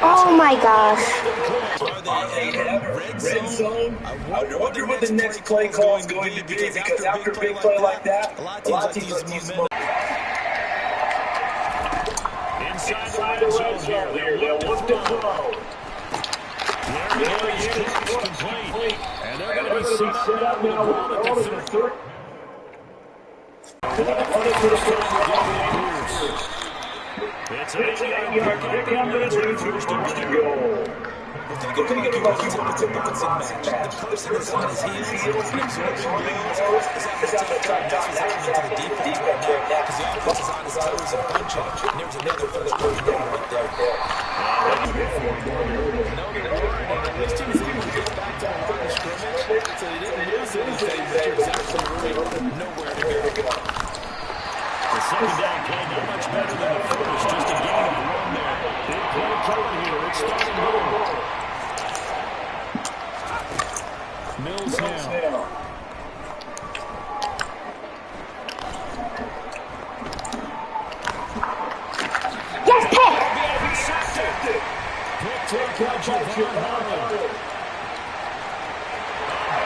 Oh my gosh. Are they in red zone? I wonder what the next play call is going to be, because after a big play like that, a lot of teams like these momentum. Inside the red zone here, they'll look to throw. There he is, complete. And they're going to be set up now with the ball at the 30. It's an 8-yard pickup, and it's first and 10. They're going to get a lucky with the bouncing match. The person is on his heels and absorbing blows. Is having a tough time getting into the defense right now, because the offense is on his toes and bunching. And there's another first down right there. No, they're learning. At least he was able to get back to the line of scrimmage, so he didn't lose anything, but you're exactly right. Nowhere to go. The second down play not much better than the first, just a gain of one there. Big play coming here. It's starting Mills. Mills now. Yes, pick! Pick by Javon Holland.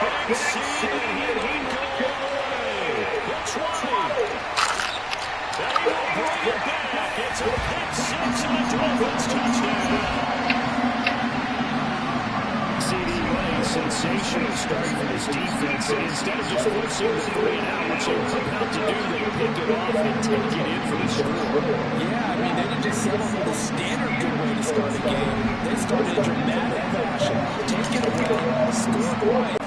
Big seed, and he didn't go all the way. The 20. They will bring it back. It's a pick six and a Dolphins touchdown. CD running a sensational start for this defense. And instead of just forcing the 3-and-out, which they were about to do, they pick it off and take it in for the score. Yeah, I mean, they didn't just settle for the standard good way to start the game. They started in dramatic fashion. Take it away, score point.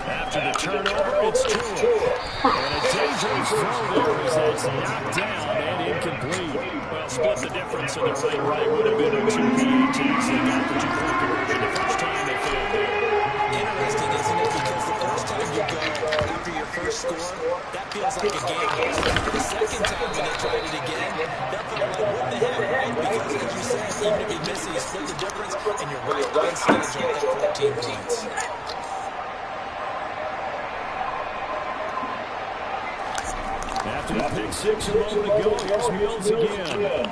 After the turnover, it's Tua. And a dangerous throw there as that's knocked down and incomplete. Well, split the difference, and the right would have been a 2 PATs. They got the 2-point conversion the first time they failed there. Interesting, isn't it? Because the first time you go after your first score, that feels like a game. The second time when they tried it again, that felt like what the heck, right? Because as you said, even if you miss it, you split the difference, and you're right on schedule at 14 points. After the pick six a moment ago, here's Mills again. And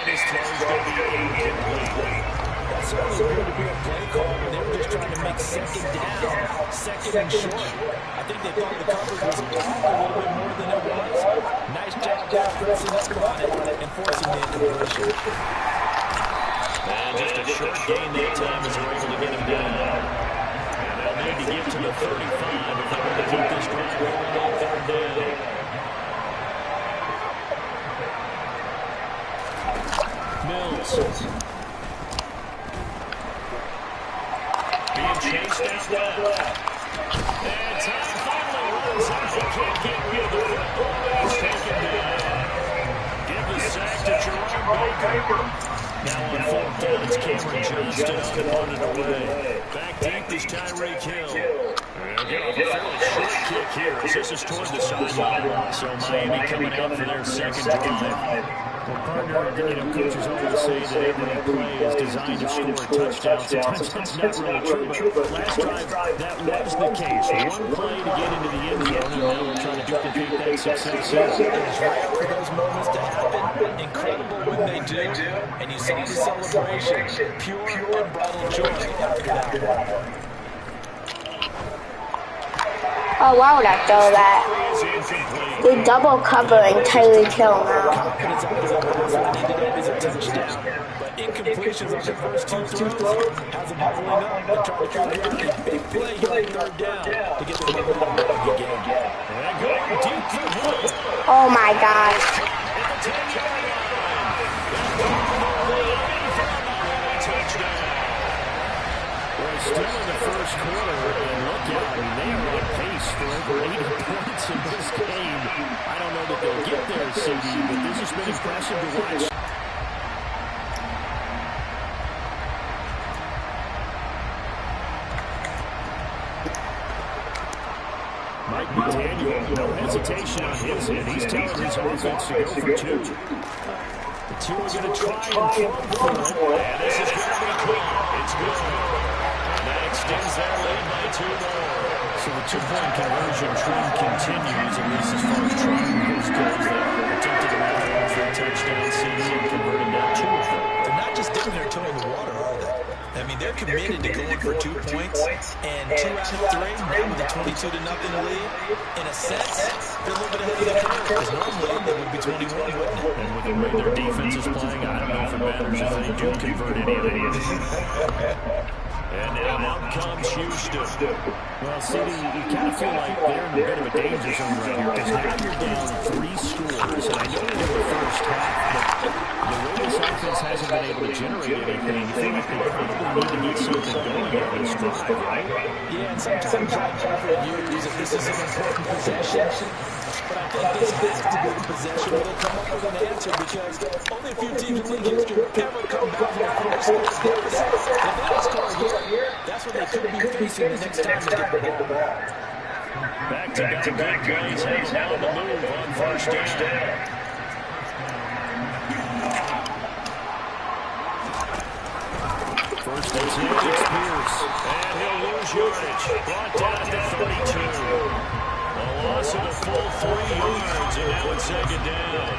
his throw's going to be incomplete. That's certainly going to be a play call when they were just trying to make second down, second and short. I think they thought the coverage was blocked a little bit more than it was. Nice job pressing up on it and forcing the incompletion. And just a short gain that time as they're able to get him down. And they'll need to get to the 35 if they're going to keep this drive going on third down. Mills. Being chased out left. And time finally runs out. He can't get rid of it. He's taken down. Give the sack to Jerome Baker. Now on fourth down, it's Cameron Johnston up and running away. Back deep is Tyreek Hill. They'll get off a fairly short kick here as this is toward the sideline. So Miami coming out for their second drive. Well, partner, coaches always say that every play is designed to score a touchdown. Sometimes that's not really true, but last drive, that was the case. One play to get into the end zone, and now we're trying to duplicate that success. It's rare for those moments to happen. Incredible when they do. And you saw the celebration. Pure, unbridled joy after that one. Oh, why would I throw that? We double covering Tyreek Hill now. But incompletions on the first two throws has them huddling up and trying to create a big play here on third down to get the momentum back again. And going deep for Hill. Oh my gosh. Still in the first quarter, and look out, they are on pace for over 80 points in this game. I don't know that they'll get there, CD, but this has been impressive to watch. Mike McDaniel, no hesitation on his end. He's telling his offense to go for two. The two are going to try and come for it, and this is going to be caught. It's good. Extends their lead by 2 more. So the two-point conversion trend continues, at least as far as triangles goes. They attempted to run for a touchdown CD and converted down 2 of them. They're not just different I mean, they're committed to going for 2 points, and 2 out of 3, now with a 22-0 lead. In a sense, they're a little bit ahead of the curve, because normally they would be 21, wouldn't it? And with the way their defense is playing, I don't know if it matters if they do convert any of these. And now out comes Houston. Well, CD, you kind of feel like they're in a bit of a danger zone right here, because now you're down 3 scores. And I know they were the first half, but the way this offense hasn't been able to generate anything, you feel like they probably need to get something going on this drive, right? Yeah, and sometimes you use it. This is an important possession. But I think this has to be the possession where they'll come up with an answer, because only a few teams in league history ever come back from a 4-score deficit. If they don't score here, that's what they could be facing the next time they get the ball. Back-to-back good plays, and now the move on first down. First and 10, it's Pierce. And he'll lose yardage. Brought down at the 32. A loss of a full 3 yards, and now it's second down.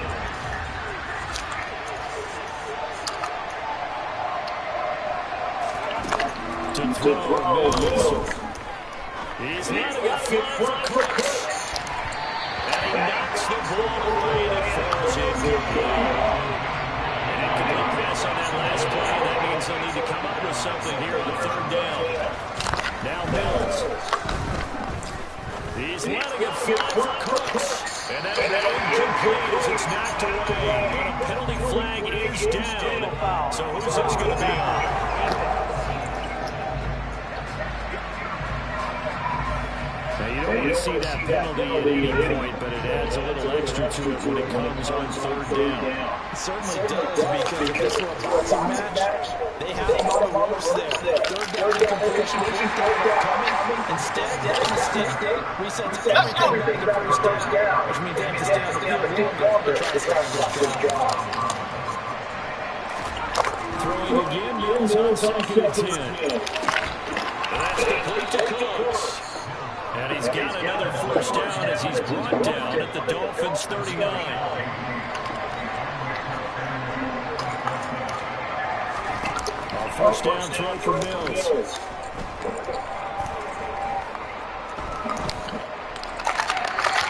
To throw Mills. He's letting it fly for Cooks. And he knocks the ball away and it falls incomplete. An incomplete pass on that last play. That means they'll need to come up with something here on 3rd down. Now Mills. He's letting it fly for Cooks. And that'll be incomplete as it's knocked away. But a penalty flag is down. So who's this going to be on? Now, you don't want to see that penalty at any point, but it adds a little extra to it when it comes on 3rd down. It certainly does, because if this were a boxing match, they have him on the ropes there. 3rd down incompletion, 4th down coming. Instead, that mistake resets everything back to 1st down, which means they have to stay on the field longer to try to stop this drive. Throwing again, Mills on 2nd and 10. And that's complete to Cooks. And he's got another 1st down as he's brought down at the Dolphins' 39. A 1st down throw for Mills.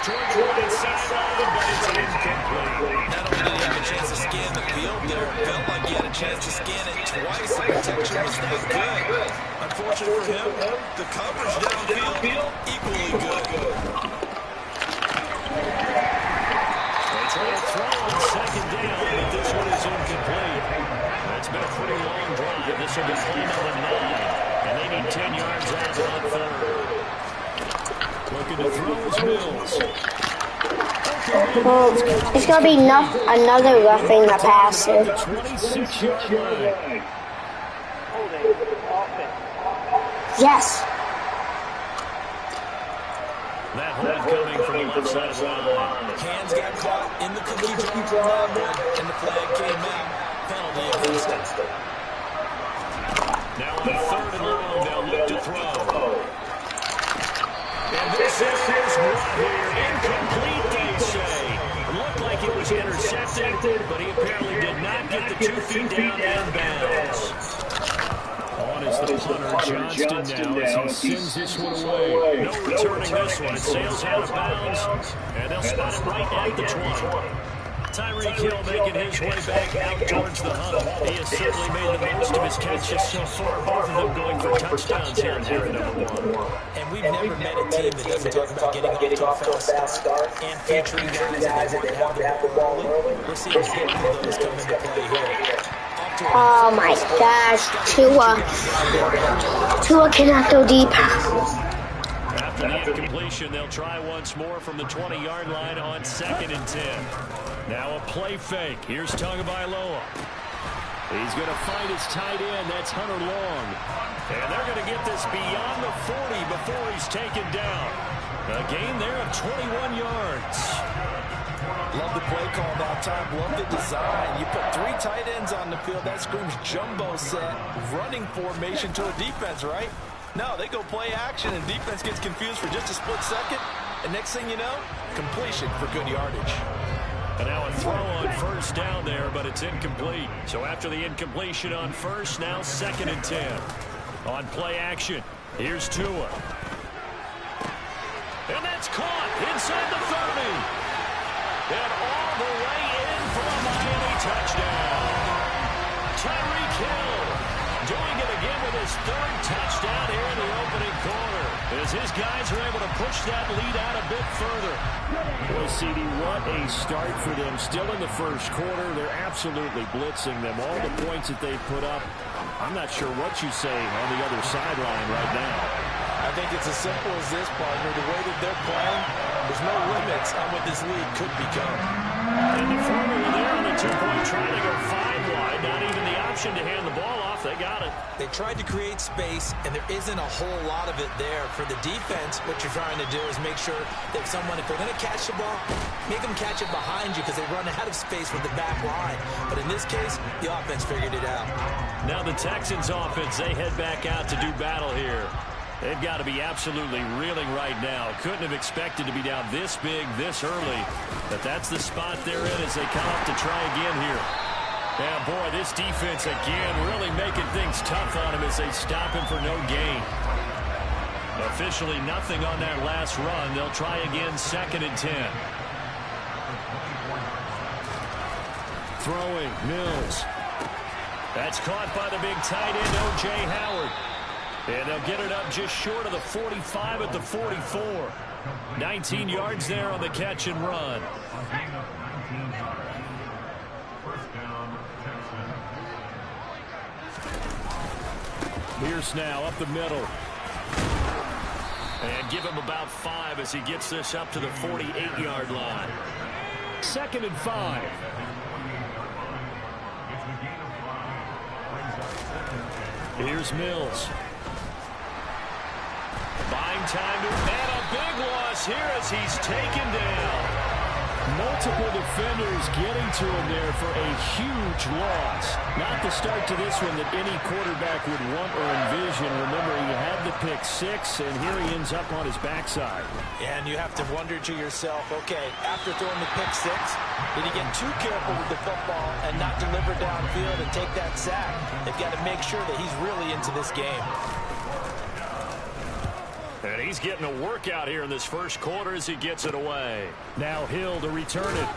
Toward the right sideline, but it's incomplete. Not only did he have a chance to scan the field there, it felt like he had a chance to scan it twice. The protection was not good. Unfortunate for him, the coverage downfield, equally good. They try to throw on 2nd down, but this one is incomplete. It's been a pretty long drive. This will be play number 9, and they need 10 yards out of it on 3rd. Looking to throw is Mills. It's going to be another roughing the passer. 26-yard line. Yes. That hold coming from the left side of the line. Hands got caught in the cookie jar, and the flag came out. Penalty against it. Now on 3rd and long, they'll look to throw. And this is right here. Incomplete, they say. Looked like it was intercepted, but he apparently did not get the 2 feet down inbounds. On is the punter, Johnston, now as he sends this one away. No returning this one. It sails out of bounds, and they'll spot it right at the 20. Tyreek Hill making his way back out towards the huddle. He has certainly made the most of his catches so far, both of them going for touchdowns here in half number 1. And we've never met a team that doesn't talk about getting off to a fast start and featuring guys that want to have the ball early. We're seeing both of those come into play here. Oh my gosh, Tua cannot go deep. After the incompletion, they'll try once more from the 20-yard line on 2nd and 10. Now a play fake. Here's Tagovailoa. He's going to find his tight end. That's Hunter Long. And they're going to get this beyond the 40 before he's taken down. A gain there of 21 yards. Love the play call that time. Love the design. You put 3 tight ends on the field. That screams jumbo set, running formation to a defense, right? No, they go play action, and defense gets confused for just a split second. And next thing you know, completion for good yardage. And now a throw on first down there, but it's incomplete. So after the incompletion on first, now 2nd and 10. On play action, here's Tua. And that's caught inside the 30. And all the way in for a Miami touchdown. Tyreek Hill doing it again with his 3rd touchdown here in the opening quarter, as his guys are able to push that lead out a bit further. Boy, CD, what a start for them. Still in the first quarter, they're absolutely blitzing them. All the points that they put up, I'm not sure what you say on the other sideline right now. I think it's as simple as this, partner. The way that they're playing, there's no limits on what this league could become. And the formula there on the 2-point try to go 5 wide. Not even the option to hand the ball off. They got it. They tried to create space, and there isn't a whole lot of it there. For the defense, what you're trying to do is make sure that if they're going to catch the ball, make them catch it behind you because they run out of space with the back line. But in this case, the offense figured it out. Now the Texans offense, they head back out to do battle here. They've got to be absolutely reeling right now. Couldn't have expected to be down this big, this early. But that's the spot they're in as they come up to try again here. Yeah, boy, this defense again really making things tough on him as they stop him for no gain. Officially nothing on that last run. They'll try again 2nd and 10. Throwing, Mills. That's caught by the big tight end, O.J. Howard. And they'll get it up just short of the 45 at the 44. 19 yards there on the catch and run. Pierce now up the middle. And give him about 5 as he gets this up to the 48-yard line. 2nd and 5. Here's Mills. Buying time to add a big loss here as he's taken down. Multiple defenders getting to him there for a huge loss. Not the start to this one that any quarterback would want or envision. Remember, he had the pick 6, and here he ends up on his backside. And you have to wonder to yourself, okay, after throwing the pick 6, did he get too careful with the football and not deliver downfield and take that sack? They've got to make sure that he's really into this game. And he's getting a workout here in this first quarter as he gets it away. Now Hill to return it.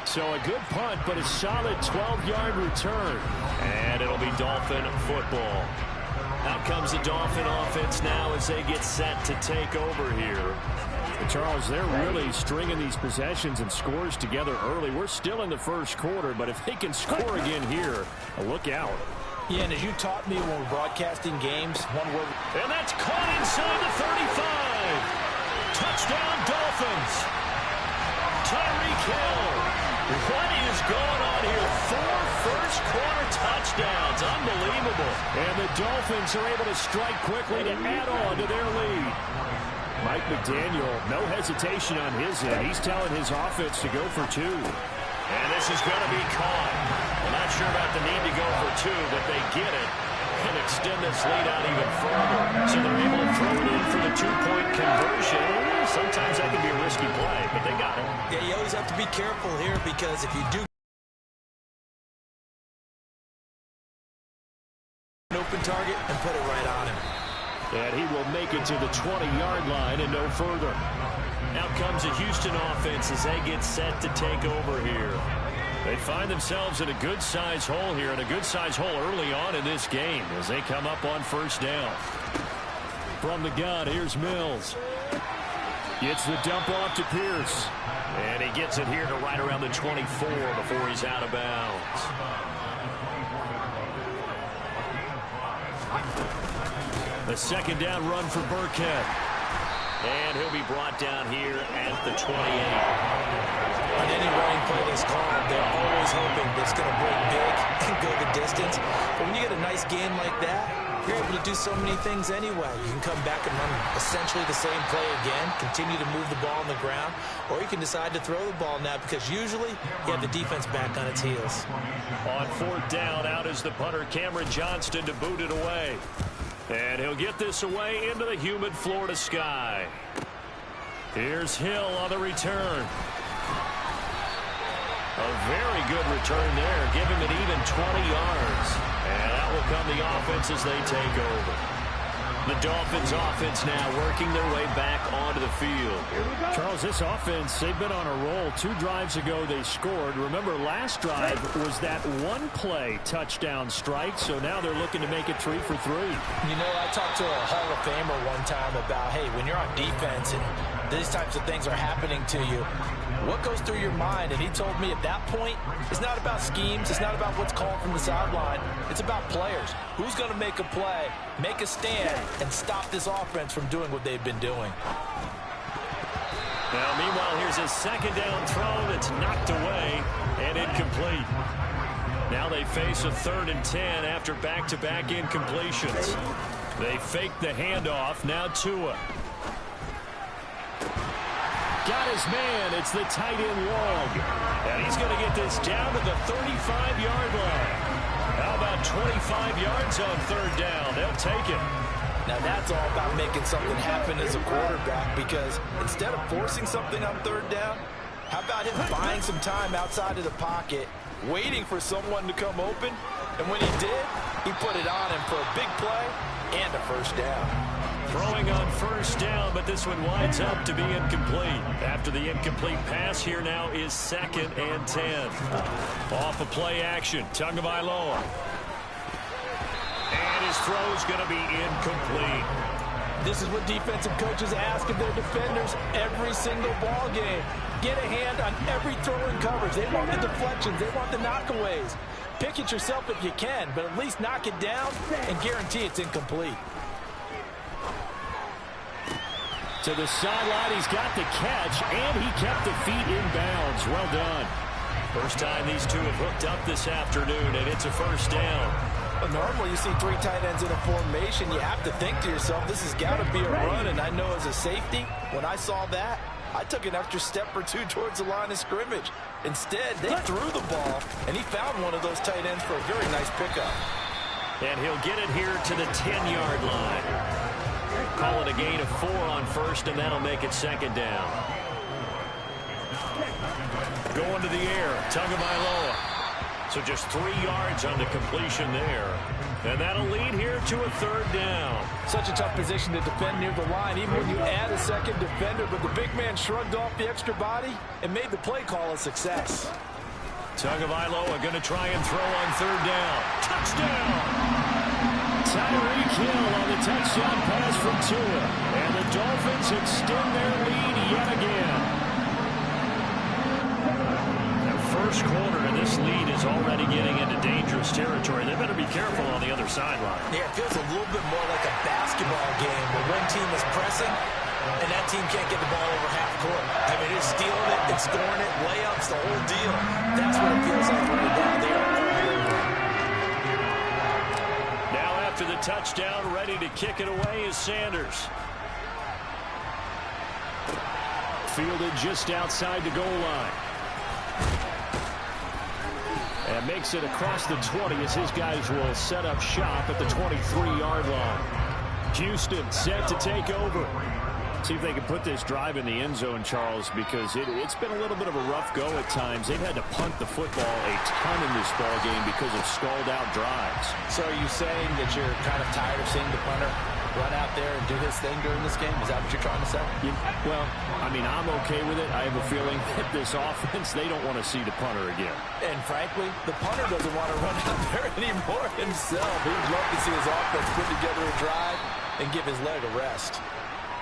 So a good punt, but a solid 12-yard return. And it'll be Dolphin football. Out comes the Dolphin offense now as they get set to take over here. And Charles, they're really stringing these possessions and scores together early. We're still in the first quarter, but if they can score again here, look out. Yeah, and as you taught me when we're broadcasting games, one word. And that's caught inside the 35. Touchdown, Dolphins. Tyreek Hill. What is going on here? 4 first-quarter touchdowns. Unbelievable. And the Dolphins are able to strike quickly to add on to their lead. Mike McDaniel, no hesitation on his end. He's telling his offense to go for 2. And this is going to be caught. I'm not sure about the need to go for 2, but they get it and extend this lead out even further. So they're able to throw it in for the 2-point conversion. Sometimes that can be a risky play, but they got it. Yeah, you always have to be careful here because if you do an open target and put it right on him. And he will make it to the 20-yard line and no further. Out comes the Houston offense as they get set to take over here. They find themselves in a good-sized hole here, and a good-sized hole early on in this game as they come up on first down. From the gun, here's Mills. Gets the dump off to Pierce. And he gets it here to right around the 24 before he's out of bounds. A 2nd down run for Burkhead. And he'll be brought down here at the 28. On any running play that's called, they're always hoping that it's going to break big and go the distance. But when you get a nice gain like that, you're able to do so many things anyway. You can come back and run essentially the same play again, continue to move the ball on the ground, or you can decide to throw the ball now because usually you have the defense back on its heels. On 4th down, out is the punter Cameron Johnston to boot it away. And he'll get this away into the humid Florida sky. Here's Hill on the return. A very good return there. Give him an even 20 yards. And that will come the offense as they take over. The Dolphins offense now working their way back onto the field. Charles, this offense, they've been on a roll. 2 drives ago they scored. Remember, last drive was that one-play touchdown strike, so now they're looking to make it 3 for 3. You know, I talked to a Hall of Famer one time about, hey, when you're on defense and these types of things are happening to you, what goes through your mind? And he told me at that point, it's not about schemes. It's not about what's called from the sideline. It's about players. Who's going to make a play, make a stand, and stop this offense from doing what they've been doing. Now, meanwhile, here's a second down throw that's knocked away and incomplete. Now they face a 3rd and 10 after back-to-back incompletions. They fake the handoff. Now Tua. Got his man. It's the tight end Long. And he's going to get this down to the 35-yard line. How about 25 yards on 3rd down? They'll take it. Now that's all about making something happen as a quarterback, because instead of forcing something on 3rd down, how about him buying some time outside of the pocket, waiting for someone to come open, and when he did, he put it on him for a big play and a 1st down. Throwing on 1st down, but this one winds up to be incomplete. After the incomplete pass, here now is 2nd and 10. Off of play action, Tagovailoa. And his throw's going to be incomplete. This is what defensive coaches ask of their defenders every single ball game. Get a hand on every throw in coverage. They want the deflections. They want the knockaways. Pick it yourself if you can, but at least knock it down and guarantee it's incomplete. To the sideline, he's got the catch, and he kept the feet in bounds. Well done. First time these two have hooked up this afternoon, and it's a 1st down. Well, normally you see 3 tight ends in a formation. You have to think to yourself, this has got to be a run, and I know as a safety, when I saw that, I took an extra step or 2 towards the line of scrimmage. Instead, they threw the ball, and he found one of those tight ends for a very nice pickup. And he'll get it here to the 10-yard line. Call it a gain of 4 on 1st, and that'll make it 2nd down. Going to the air, Tagovailoa. So just 3 yards on the completion there. And that'll lead here to a 3rd down. Such a tough position to defend near the line, even when you add a second defender, but the big man shrugged off the extra body and made the play call a success. Tagovailoa going to try and throw on 3rd down. Touchdown! Tyreek Hill on the touchdown pass from Tua. And the Dolphins extend their lead yet again. The first quarter, and this lead is already getting into dangerous territory. They better be careful on the other sideline. Yeah, it feels a little bit more like a basketball game where one team is pressing and that team can't get the ball over half court. I mean, it's stealing it, it's scoring it, layups, the whole deal. That's what it feels like right now. They are after the touchdown, ready to kick it away is Sanders. Fielded just outside the goal line. And makes it across the 20 as his guys will set up shop at the 23-yard line. Houston set to take over. See if they can put this drive in the end zone, Charles, because it's been a little bit of a rough go at times. They've had to punt the football a ton in this ball game because of stalled-out drives. So are you saying that you're kind of tired of seeing the punter run out there and do his thing during this game? Is that what you're trying to say? Well, I mean, I'm okay with it. I have a feeling that this offense, they don't want to see the punter again. And frankly, the punter doesn't want to run out there anymore himself. He'd love to see his offense put together a drive and give his leg a rest.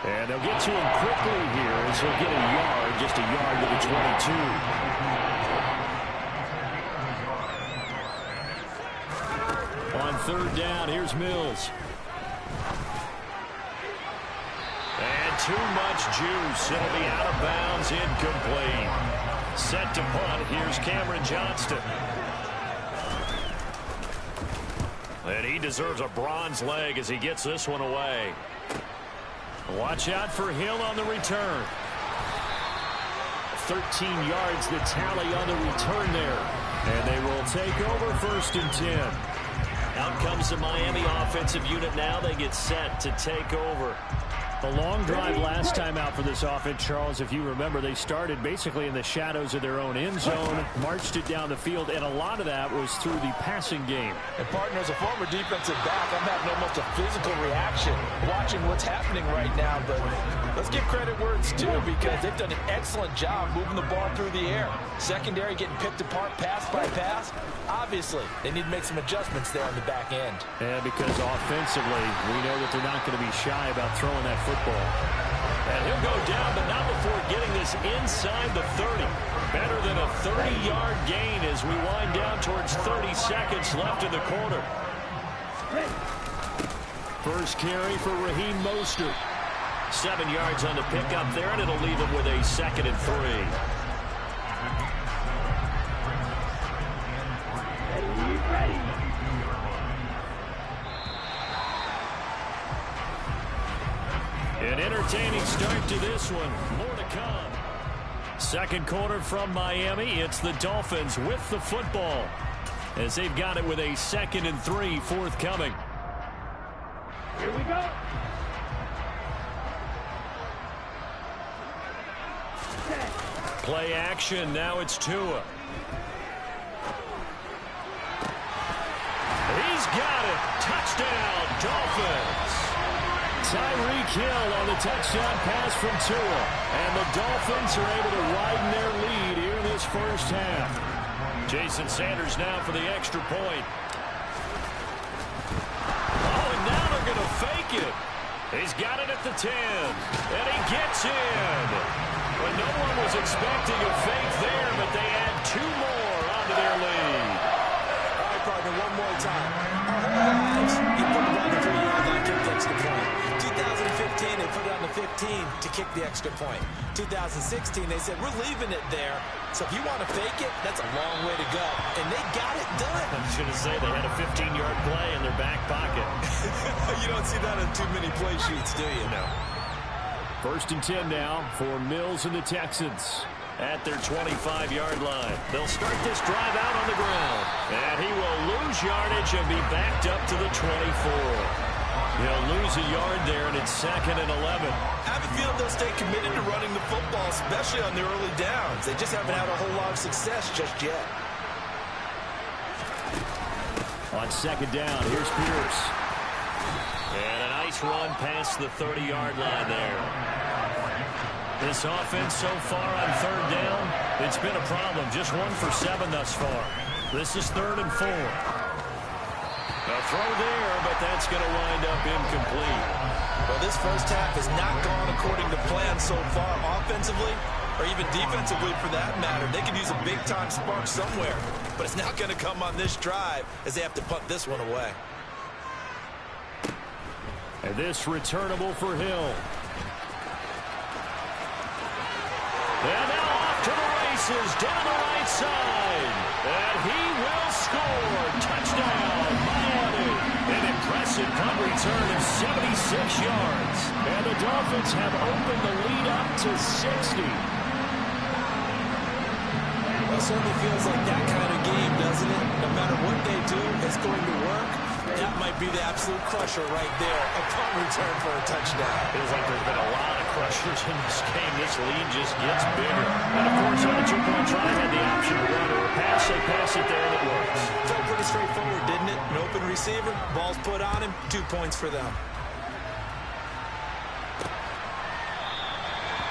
And they'll get to him quickly here as he'll get a yard, just a yard to the 22. On 3rd down, here's Mills. And too much juice. It'll be out of bounds, incomplete. Set to punt. Here's Cameron Johnston. And he deserves a bronze leg as he gets this one away. Watch out for Hill on the return. 13 yards the tally on the return there. And they will take over 1st and 10. Out comes the Miami offensive unit now. They get set to take over. The long drive last time out for this offense, Charles, if you remember, they started basically in the shadows of their own end zone, marched it down the field, and a lot of that was through the passing game. And partner, as a former defensive back, I'm having almost a physical reaction watching what's happening right now. But let's give credit where it's due, because they've done an excellent job moving the ball through the air. Secondary getting picked apart pass by pass. Obviously, they need to make some adjustments there on the back end. And because offensively, we know that they're not going to be shy about throwing that football. And he'll go down, but not before getting this inside the 30. Better than a 30-yard gain as we wind down towards 30 seconds left in the quarter. First carry for Raheem Mostert. 7 yards on the pickup there, and it'll leave him with a 2nd and 3. An entertaining start to this one. More to come. Second quarter from Miami. It's the Dolphins with the football, as they've got it with a 2nd and 3 forthcoming. Here we go. Play action. Now it's Tua. He's got it. Touchdown, Dolphins. Tyreek Hill on the touchdown pass from Tua. And the Dolphins are able to widen their lead here in this first half. Jason Sanders now for the extra point. Oh, and now they're going to fake it. He's got it at the 10. And he gets in. Well, no one was expecting a fake there, but they add 2 more onto their lead. All right, partner, one more time. Our whole lives, you put the ball on the 3-yard line, kick the extra point. 2015, they put it on the 15 to kick the extra point. 2016, they said, we're leaving it there. So if you want to fake it, that's a long way to go. And they got it done. I was going to say they had a 15-yard play in their back pocket. You don't see that on too many play sheets, do you? No. First and 10 now for Mills and the Texans. At their 25-yard line. They'll start this drive out on the ground. And he will lose yardage and be backed up to the 24. He'll lose a yard there, and it's 2nd and 11. I have a feeling they'll stay committed to running the football, especially on their early downs. They just haven't had a whole lot of success just yet. On 2nd down, here's Pierce. And a nice run past the 30-yard line there. This offense so far on 3rd down, it's been a problem. Just 1 for 7 thus far. This is 3rd and 4. A throw there, but that's going to wind up incomplete. Well, this first half has not gone according to plan so far, offensively or even defensively for that matter. They could use a big-time spark somewhere, but it's not going to come on this drive as they have to punt this one away. And this returnable for Hill. And now off to the races, down the right side. And he will score. Touchdown, Miami. An impressive punt return of 76 yards. And the Dolphins have opened the lead up to 60. Well, it certainly feels like that kind of game, doesn't it? No matter what they do, it's going to work. That might be the absolute crusher right there. A punt return for a touchdown. Feels like there's been a lot of crushers in this game. This lead just gets bigger. And, of course, on the 2-point try, had the option to run or pass. They pass it there, and it works. Felt pretty straightforward, didn't it? An open receiver, ball's put on him, 2 points for them.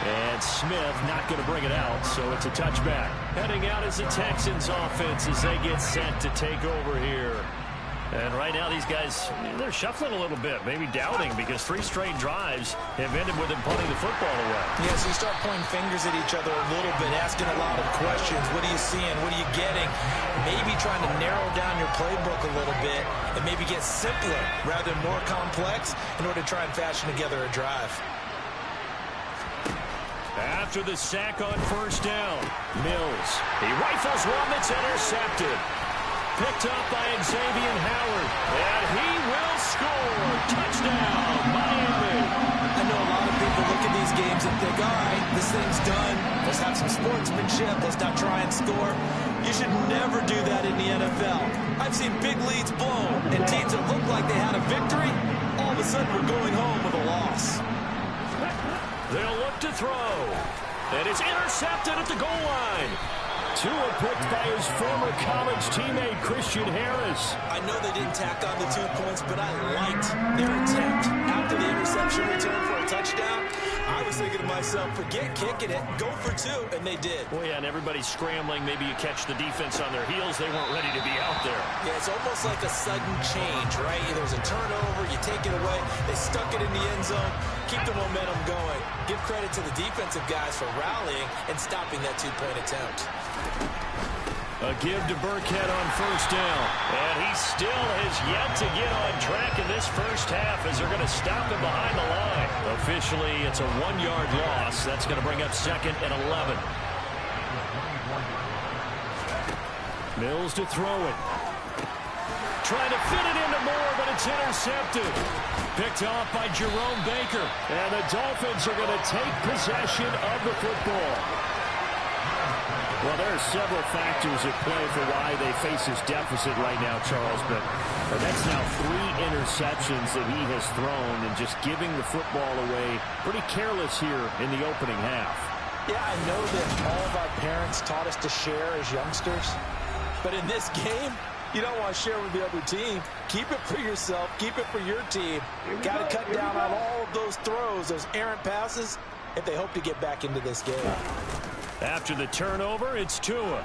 And Smith not going to bring it out, so it's a touchback. Heading out is the Texans offense as they get set to take over here. And right now these guys, they're shuffling a little bit, maybe doubting, because 3 straight drives have ended with them punting the football away. Yeah, so you start pointing fingers at each other a little bit, asking a lot of questions. What are you seeing? What are you getting? Maybe trying to narrow down your playbook a little bit and maybe get simpler rather than more complex in order to try and fashion together a drive. After the sack on 1st down, Mills. He rifles one that's intercepted. Picked up by Xavier Howard. And he will score. Touchdown, Miami. I know a lot of people look at these games and think, all right, this thing's done. Let's have some sportsmanship. Let's not try and score. You should never do that in the NFL. I've seen big leads blown and teams that looked like they had a victory, all of a sudden we're going home with a loss. They'll look to throw. And it's intercepted at the goal line. Tua picked by his former college teammate, Christian Harris. I know they didn't tack on the 2 points, but I liked their attempt. After the interception return for a touchdown, I was thinking to myself, forget kicking it, go for 2, and they did. Well, yeah, and everybody's scrambling. Maybe you catch the defense on their heels. They weren't ready to be out there. Yeah, it's almost like a sudden change, right? There's a turnover, you take it away, they stuck it in the end zone, keep the momentum going. Give credit to the defensive guys for rallying and stopping that 2-point attempt. A give to Burkhead on first down. And he still has yet to get on track in this first half as they're going to stop him behind the line. Officially, it's a 1-yard loss. That's going to bring up 2nd and 11. Mills to throw it. Trying to fit it into Moore, but it's intercepted. Picked off by Jerome Baker. And the Dolphins are going to take possession of the football. Well, there are several factors at play for why they face this deficit right now, Charles, but that's now 3 interceptions that he has thrown and just giving the football away pretty careless here in the opening half. Yeah, I know that all of our parents taught us to share as youngsters, but in this game, you don't want to share with the other team. Keep it for yourself. Keep it for your team. Got to cut down on all of those throws, those errant passes, if they hope to get back into this game. After the turnover, it's Tua. And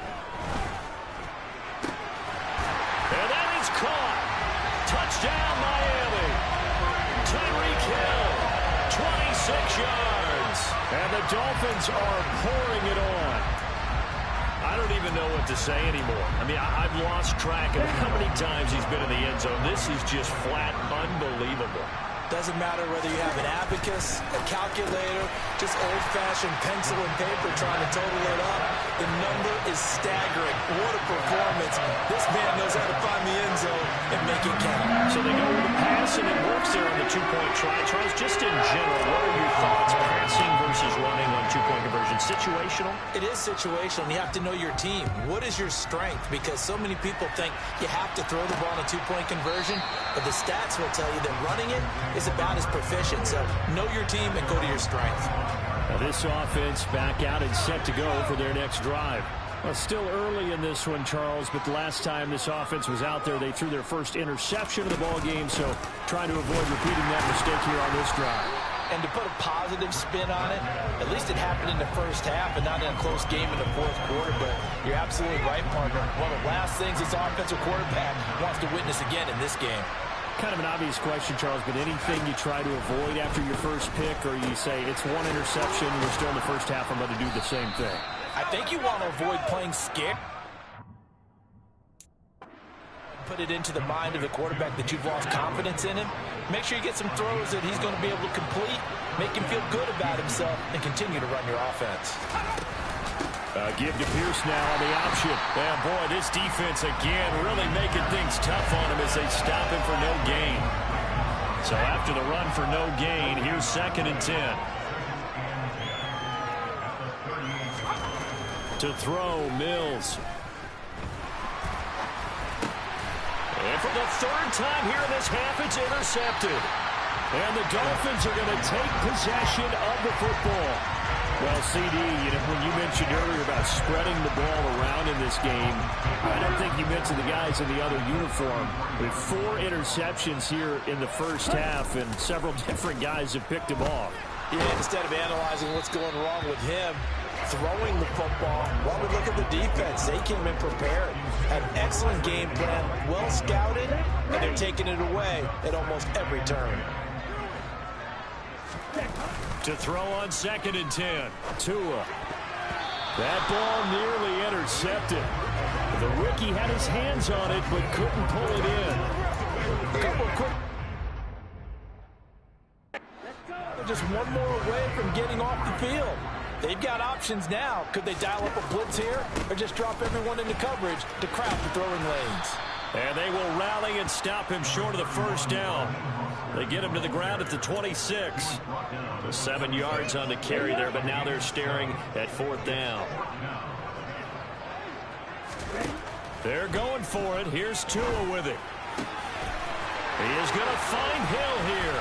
that is caught. Touchdown, Miami. Tyreek Hill, 26 yards. And the Dolphins are pouring it on. I don't even know what to say anymore. I mean, I've lost track of how many times he's been in the end zone. This is just flat unbelievable. Doesn't matter whether you have an abacus, a calculator, just old-fashioned pencil and paper trying to total it up. The number is staggering. What a performance. This man knows how to find the end zone and make it count. So they go with a pass, and it works there on the 2-point try. Charles, just in general, what are your thoughts? Passing versus running on 2-point conversion. Situational? It is situational. You have to know your team. What is your strength? Because so many people think you have to throw the ball on a 2-point conversion, but the stats will tell you that running it is about as proficient. So know your team and go to your strength. Now this offense back out and set to go for their next drive. Well, still early in this one, Charles, but the last time this offense was out there, they threw their first interception of the ball game, so trying to avoid repeating that mistake here on this drive. And to put a positive spin on it, at least it happened in the first half and not in a close game in the fourth quarter, but you're absolutely right, partner. One of the last things this offensive quarterback wants to witness again in this game. Kind of an obvious question, Charles, but anything you try to avoid after your first pick, or you say it's 1 interception, we're still in the first half, I'm going to do the same thing? I think you want to avoid playing scared. Put it into the mind of the quarterback that you've lost confidence in him. Make sure you get some throws that he's going to be able to complete, make him feel good about himself, and continue to run your offense. Give to Pierce now on the option. And boy, this defense again really making things tough on him as they stop him for no gain. So after the run for no gain, here's 2nd and 10. To throw, Mills. And for the 3rd time here in this half, it's intercepted. And the Dolphins are going to take possession of the football. Well, CD, when you mentioned earlier about spreading the ball around in this game, I don't think you mentioned the guys in the other uniform. With 4 interceptions here in the first half, and several different guys have picked them off. Yeah, instead of analyzing what's going wrong with him, throwing the football, well, we look at the defense. They came in prepared, had an excellent game plan, well scouted, and they're taking it away at almost every turn. To throw on 2nd and 10. Tua. That ball nearly intercepted. The rookie had his hands on it, but couldn't pull it in. A couple quick. They're just one more away from getting off the field. They've got options now. Could they dial up a blitz here or just drop everyone into coverage to crowd the throwing lanes? And they will rally and stop him short of the first down. They get him to the ground at the 26. 7 yards on the carry there, but now they're staring at 4th down. They're going for it. Here's Tua with it. He is going to find Hill here.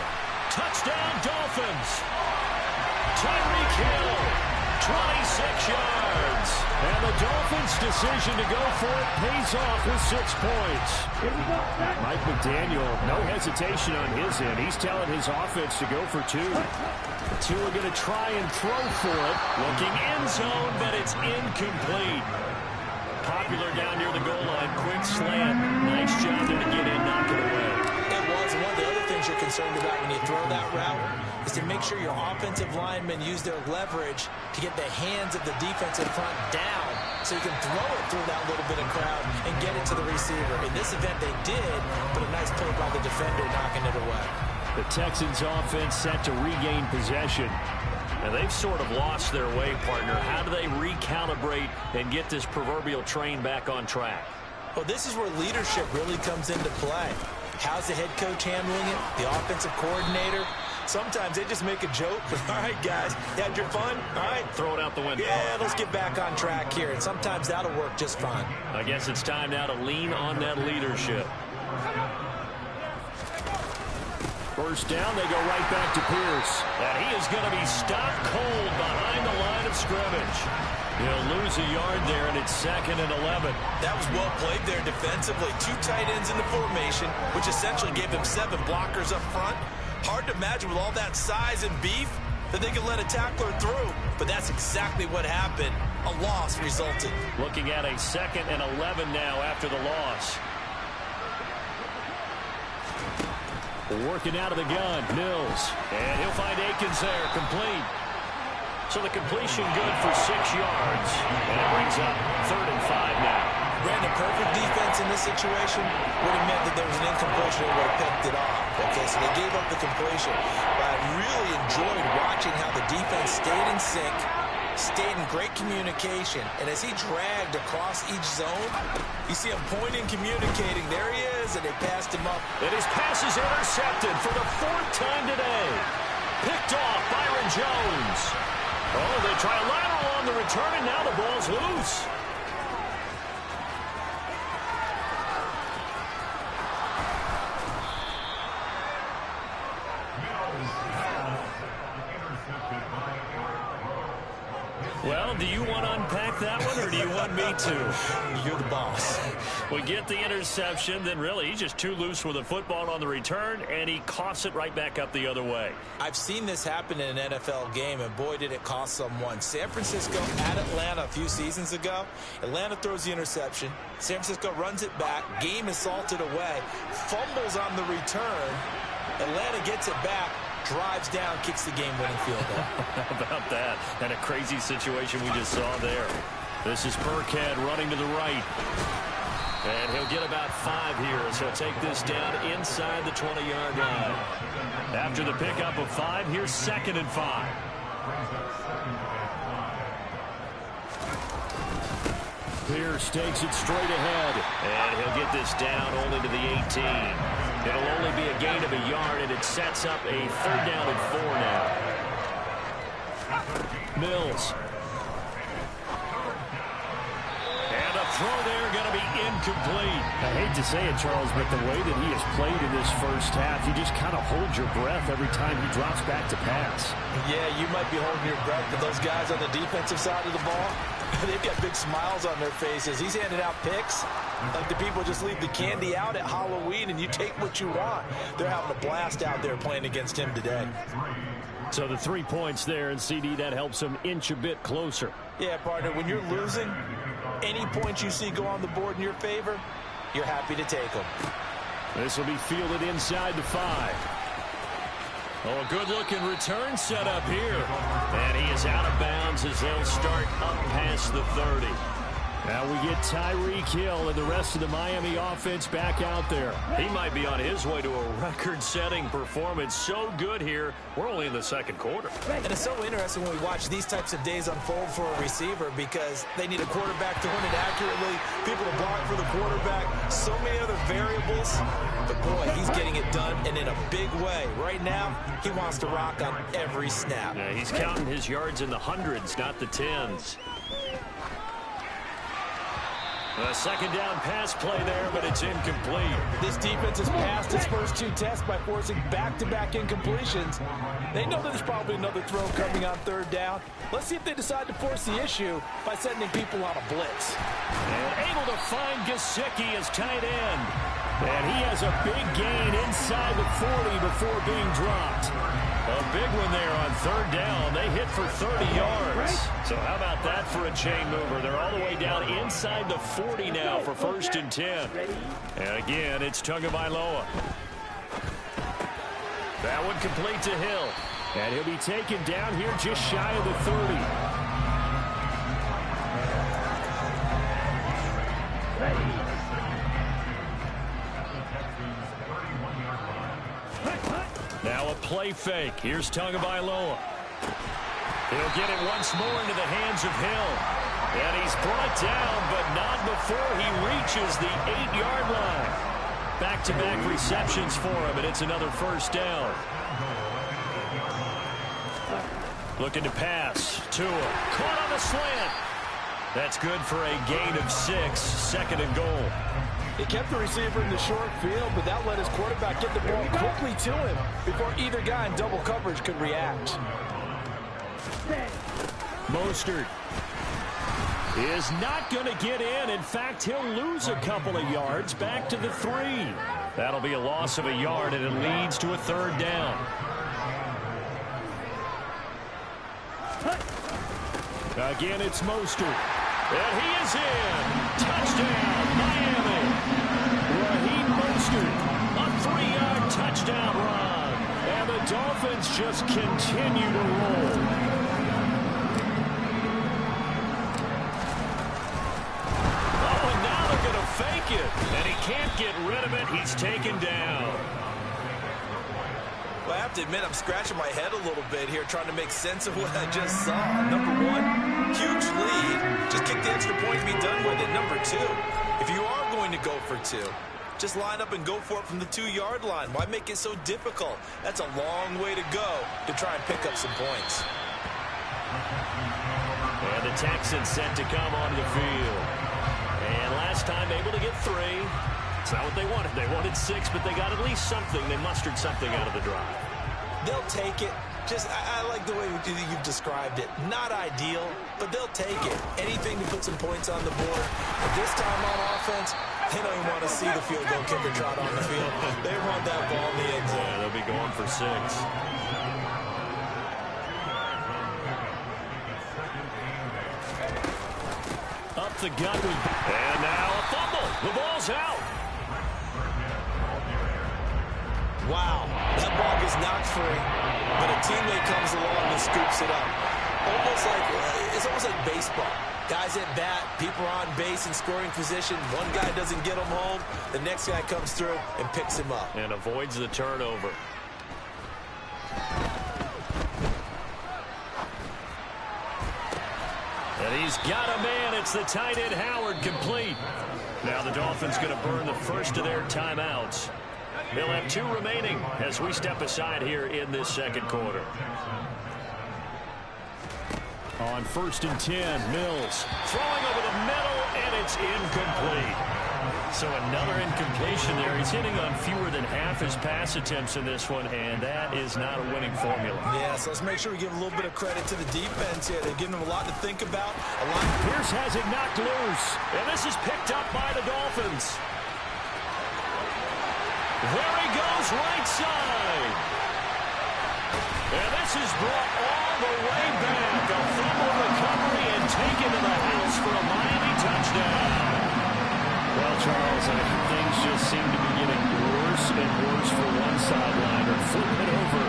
Touchdown, Dolphins. Tyreek Hill, 26 yards. And the Dolphins' decision to go for it pays off with 6 points. Mike McDaniel, no hesitation on his end. He's telling his offense to go for 2. The 2 are going to try and throw for it. Looking end zone, but it's incomplete. Popular down near the goal line. Quick slant. Nice job there to get in, knock it away. It was. One of the other things you're concerned about when you throw that route is to make sure your offensive linemen use their leverage to get the hands of the defensive front down so you can throw it through that little bit of crowd and get it to the receiver. In this event, they did, but a nice play by the defender knocking it away. The Texans offense set to regain possession. Now they've sort of lost their way, partner. How do they recalibrate and get this proverbial train back on track? Well, this is where leadership really comes into play. How's the head coach handling it? The offensive coordinator? Sometimes they just make a joke. All right, guys, you had your fun? All right. Throw it out the window. Yeah, let's get back on track here. And sometimes that'll work just fine. I guess it's time now to lean on that leadership. First down, they go right back to Pierce. And he is going to be stopped cold behind the line of scrimmage. He'll lose a yard there, and it's 2nd and 11. That was well played there defensively. 2 tight ends in the formation, which essentially gave them 7 blockers up front. Hard to imagine with all that size and beef that they could let a tackler through. But that's exactly what happened. A loss resulted. Looking at a 2nd and 11 now after the loss. Working out of the gun, Mills. And he'll find Akins there, complete. So the completion good for 6 yards. And it brings up 3rd and 5 now. Brandon, perfect defense in this situation would have meant that there was an incompletion that would have picked it off. Okay, so they gave up the completion. But I really enjoyed watching how the defense stayed in sync, stayed in great communication. And as he dragged across each zone, you see him pointing, communicating. There he is, and they passed him up. And his pass is intercepted for the 4th time today. Picked off Byron Jones. Oh, they try a lateral on the return, and now the ball's loose. Well, do you want to unpack that one, or do you want me to? You're the boss. We get the interception, then really he's just too loose with the football on the return, and he coughs it right back up the other way. I've seen this happen in an NFL game, and boy, did it cost someone. San Francisco at Atlanta a few seasons ago. Atlanta throws the interception. San Francisco runs it back. Game is salted away. Fumbles on the return. Atlanta gets it back. Drives down, kicks the game-winning field goal. How about that? And a crazy situation we just saw there. This is Burkhead running to the right. And he'll get about 5 here, so take this down inside the 20-yard line. After the pickup of 5, here's 2nd and 5. Pierce takes it straight ahead. And he'll get this down only to the 18. It'll only be a gain of a yard, and it sets up a 3rd down and 4 now. Mills. And a throw there going to be incomplete. I hate to say it, Charles, but the way that he has played in this first half, you just kind of hold your breath every time he drops back to pass. Yeah, you might be holding your breath, but those guys on the defensive side of the ball, they've got big smiles on their faces. He's handing out picks like the people just leave the candy out at Halloween and you take what you want. They're having a blast out there playing against him today. So the 3 points there, and CD, that helps him inch a bit closer. Yeah, partner, when you're losing, any points you see go on the board in your favor, you're happy to take them. This will be fielded inside the 5. Oh, a good-looking return set up here. And he is out of bounds as they'll start up past the 30. Now we get Tyreek Hill and the rest of the Miami offense back out there. He might be on his way to a record-setting performance. So good here. We're only in the 2nd quarter. And it's so interesting when we watch these types of days unfold for a receiver because they need a quarterback to run it accurately, people to block for the quarterback, so many other variables. But, boy, he's getting it done, and in a big way. Right now, he wants to rock on every snap. Yeah, he's counting his yards in the hundreds, not the tens. A second down pass play there, but it's incomplete. This defense has passed its first 2 tests by forcing back-to-back incompletions. They know that there's probably another throw coming on 3rd down. Let's see if they decide to force the issue by sending people on a blitz. And able to find Gesicki as tight end. And he has a big gain inside the 40 before being dropped. A big one there on 3rd down. They hit for 30 yards. So how about that for a chain mover? They're all the way down inside the 40 now for 1st and 10. And again, it's Tagovailoa. That one complete to Hill. And he'll be taken down here just shy of the 30. Now a play fake. Here's Tagovailoa. He'll get it once more into the hands of Hill. And he's brought down, but not before he reaches the 8-yard line. Back-to-back receptions for him, and it's another 1st down. Looking to pass. Tua. Caught on the slant. That's good for a gain of 6. 2nd and goal. He kept the receiver in the short field, but that let his quarterback get the ball quickly to him before either guy in double coverage could react. Mostert is not going to get in. In fact, he'll lose a couple of yards back to the 3. That'll be a loss of a yard, and it leads to a 3rd down. Again, it's Mostert. And he is in. Touchdown, Miami. Raheem Mostert, a 3-yard touchdown run. And the Dolphins just continue to roll. Oh, and now they're going to fake it. And he can't get rid of it. He's taken down. Well, I have to admit, I'm scratching my head a little bit here trying to make sense of what I just saw. Number 1, huge lead. Just kick the extra point and be done with it. Number 2, if you are going to go for 2, just line up and go for it from the 2-yard line. Why make it so difficult? That's a long way to go to try and pick up some points. And the Texans set to come onto the field. And last time able to get 3. It's not what they wanted. They wanted 6, but they got at least something. They mustered something out of the drive. They'll take it. Just, I like the way you've described it. Not ideal, but they'll take it. Anything to put some points on the board. But this time on offense, they don't even want to see the field goal kicker trot on the field. They want that ball in the end zone. Yeah, they'll be going for 6. Up the gut. And now a fumble. The ball's out. Wow, that ball gets knocked free, but a teammate comes along and scoops it up. It's almost like baseball. Guys at bat, people are on base in scoring position. One guy doesn't get him home, the next guy comes through and picks him up. And avoids the turnover. And he's got a man. It's the tight end Howard, complete. Now the Dolphins going to burn the first of their timeouts. They'll have 2 remaining as we step aside here in this 2nd quarter. On 1st and 10, Mills throwing over the middle, and it's incomplete. So another incompletion there. He's hitting on fewer than half his pass attempts in this one, and that is not a winning formula. Yeah, so let's make sure we give a little bit of credit to the defense here. They're giving them a lot to think about. Pierce has it knocked loose, and this is picked up by the Dolphins. There he goes, right side. And this is brought all the way back. A fumble recovery and taken to the house for a Miami touchdown. Well, Charles, things just seem to be getting worse and worse for one sideliner. Flip it over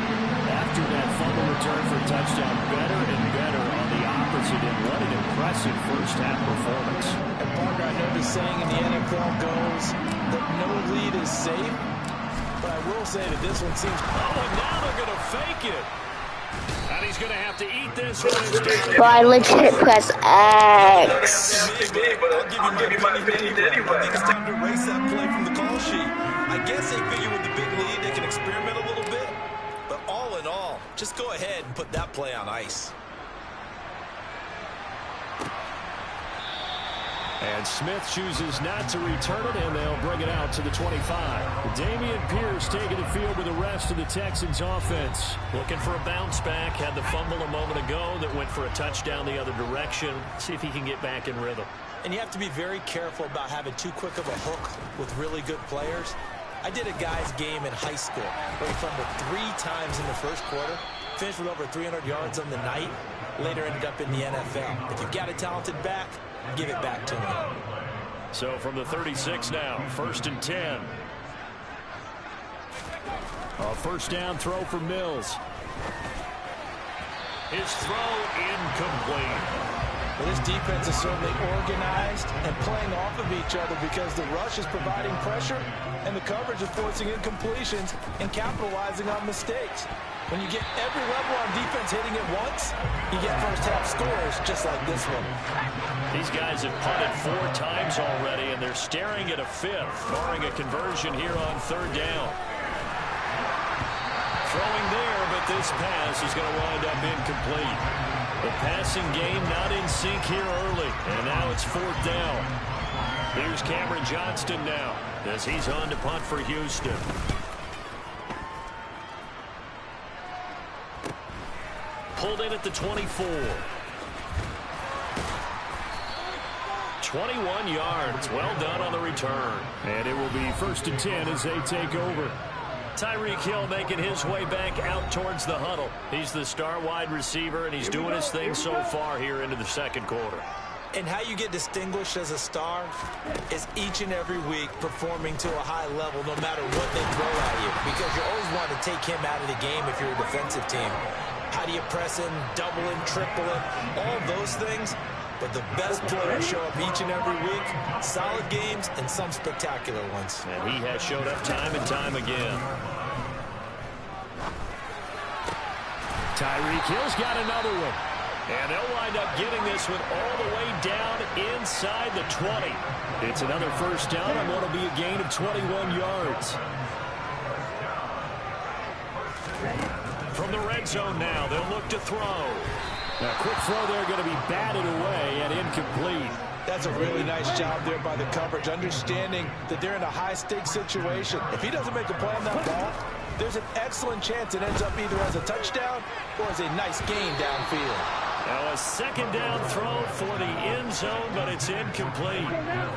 after that fumble return for a touchdown. Better and better on the opposite end. What an impressive first-half performance. And Parker, I know the saying in the NFL goes that no lead is safe. But I will say that this one seems... Oh, and now they're going to fake it. And he's going to have to eat this. Right, let's hit press X. I'll give you my opinion anyway. I think it's time to erase that play from the call sheet. I guess they figure with the big lead they can experiment a little bit. But all in all, just go ahead and put that play on ice. And Smith chooses not to return it, and they'll bring it out to the 25. Dameon Pierce taking the field with the rest of the Texans offense. Looking for a bounce back. Had the fumble a moment ago that went for a touchdown the other direction. See if he can get back in rhythm. And you have to be very careful about having too quick of a hook with really good players. I did a guy's game in high school where he fumbled 3 times in the first quarter, finished with over 300 yards on the night, later ended up in the NFL. If you've got a talented back, give it back to him. So from the 36 now, 1st and 10. A first down throw for Mills. His throw incomplete. Well, this defense is certainly organized and playing off of each other because the rush is providing pressure and the coverage is forcing incompletions and capitalizing on mistakes. When you get every level on defense hitting it once, you get first-half scores just like this one. These guys have punted 4 times already, and they're staring at a 5th, barring a conversion here on 3rd down. Throwing there, but this pass is going to wind up incomplete. The passing game not in sync here early, and now it's 4th down. Here's Cameron Johnston now as he's on to punt for Houston. Pulled in at the 24. 21 yards. Well done on the return. And it will be 1st and 10 as they take over. Tyreek Hill making his way back out towards the huddle. He's the star wide receiver, and he's doing his thing so far here into the 2nd quarter. And how you get distinguished as a star is each and every week performing to a high level no matter what they throw at you, because you always want to take him out of the game if you're a defensive team. How do you press him, double him, triple him, all those things? But the best players show up each and every week. Solid games and some spectacular ones. And he has showed up time and time again. Tyreek Hill's got another one. And they'll wind up getting this one all the way down inside the 20. It's another first down on what will be a gain of 21 yards. From the red zone now, they'll look to throw. A quick throw there going to be batted away and incomplete. That's a really nice job there by the coverage, understanding that they're in a high-stakes situation. If he doesn't make a play on that ball, there's an excellent chance it ends up either as a touchdown or as a nice gain downfield. Now a 2nd down throw for the end zone, but it's incomplete.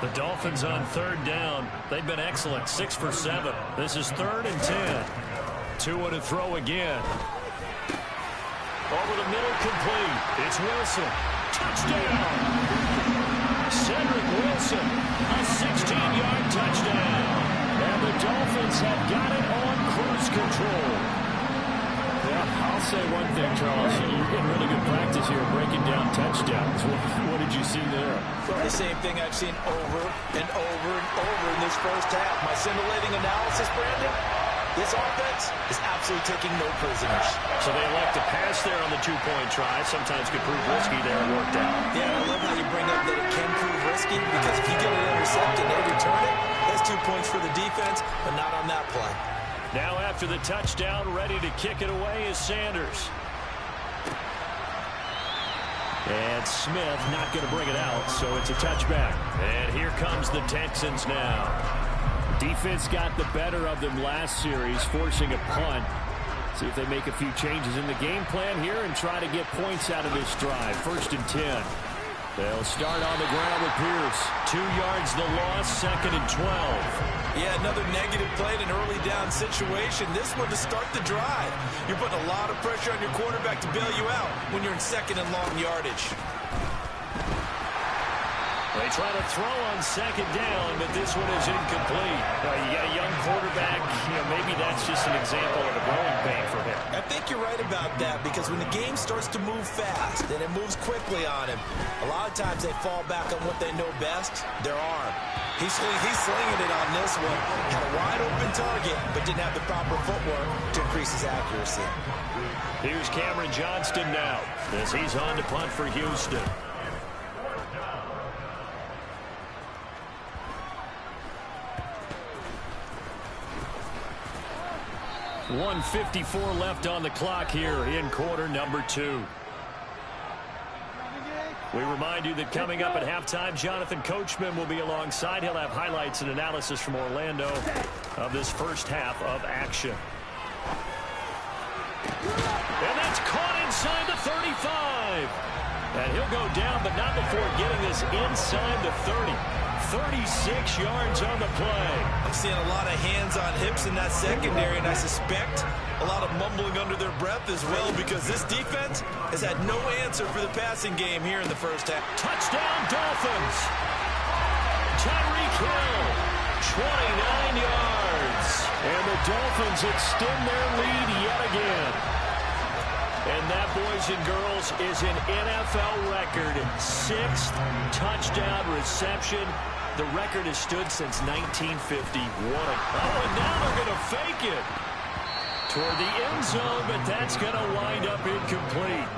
The Dolphins on 3rd down. They've been excellent, 6 for 7. This is 3rd and 10. 2 on a throw again. Over the middle, complete. It's Wilson. Touchdown. Cedric Wilson, a 16-yard touchdown. And the Dolphins have got it on cruise control. Yeah, I'll say one thing, Charles. You're getting really good practice here breaking down touchdowns. What did you see there? Well, the same thing I've seen over and over and over in this first half. My scintillating analysis, Brandon, this offense is absolutely taking no prisoners. So they elect to pass there on the 2-point try. Sometimes could prove risky there and worked out. Yeah, I love how you bring up that it can prove risky, because if you get an intercept and they return it, that's 2 points for the defense, but not on that play. Now after the touchdown, ready to kick it away is Sanders. And Smith not going to bring it out, so it's a touchback. And here comes the Texans now. Defense got the better of them last series, forcing a punt. See if they make a few changes in the game plan here and try to get points out of this drive. 1st and 10. They'll start on the ground with Pierce. 2 yards the loss, 2nd and 12. Yeah, another negative play in an early down situation. This one to start the drive. You're putting a lot of pressure on your quarterback to bail you out when you're in 2nd and long yardage. They try to throw on 2nd down, but this one is incomplete. You got a young quarterback. Maybe that's just an example of a growing pain for him. I think you're right about that, because when the game starts to move fast and it moves quickly on him, a lot of times they fall back on what they know best, their arm. He's slinging it on this one. Had a wide open target, but didn't have the proper footwork to increase his accuracy. Here's Cameron Johnston now as he's on to punt for Houston. 1:54 left on the clock here in quarter number 2. We remind you that coming up at halftime, Jonathan Coachman will be alongside. He'll have highlights and analysis from Orlando of this first half of action. And that's caught inside the 35. And he'll go down, but not before getting this inside the 30. 36 yards on the play. I'm seeing a lot of hands on hips in that secondary, and I suspect a lot of mumbling under their breath as well, because this defense has had no answer for the passing game here in the first half. Touchdown, Dolphins. Tyreek Hill, 29 yards. And the Dolphins extend their lead yet again. And that, boys and girls, is an NFL record. 6th touchdown reception. The record has stood since 1951. Oh, and now they're going to fake it toward the end zone, but that's going to wind up incomplete.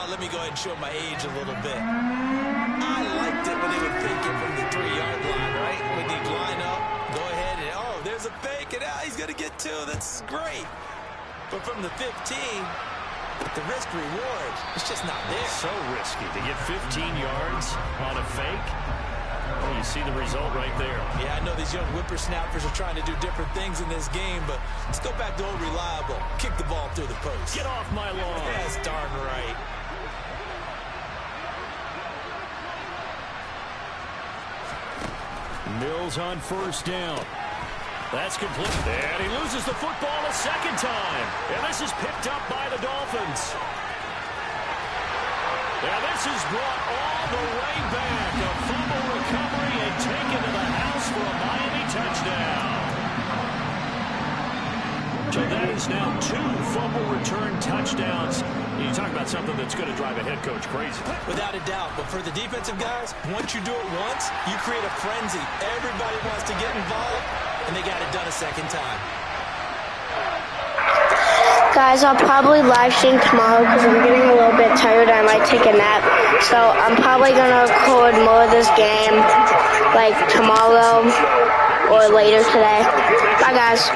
Let me go ahead and show my age a little bit. I liked it when they would fake it from the 3-yard line, right? When they'd line up, go ahead and, oh, there's a fake, and he's going to get 2. That's great. But from the 15, the risk-reward is just not there. So risky to get 15 yards on a fake. Well, you see the result right there. Yeah, I know these young whippersnappers are trying to do different things in this game, but let's go back to old reliable. Kick the ball through the post. Get off my lawn. That's darn right. Mills on first down. That's complete. And he loses the football a second time. And this is picked up by the Dolphins. And this is brought all the way back. A fumble recovery and taken to the house for a Miami touchdown. So that is now 2 fumble return touchdowns. You talk about something that's going to drive a head coach crazy. Without a doubt. But for the defensive guys, once you do it once, you create a frenzy. Everybody wants to get involved, and they got it done a second time. Guys, I'll probably live stream tomorrow because I'm getting a little bit tired. I might take a nap. So I'm probably going to record more of this game like tomorrow or later today. Bye, guys.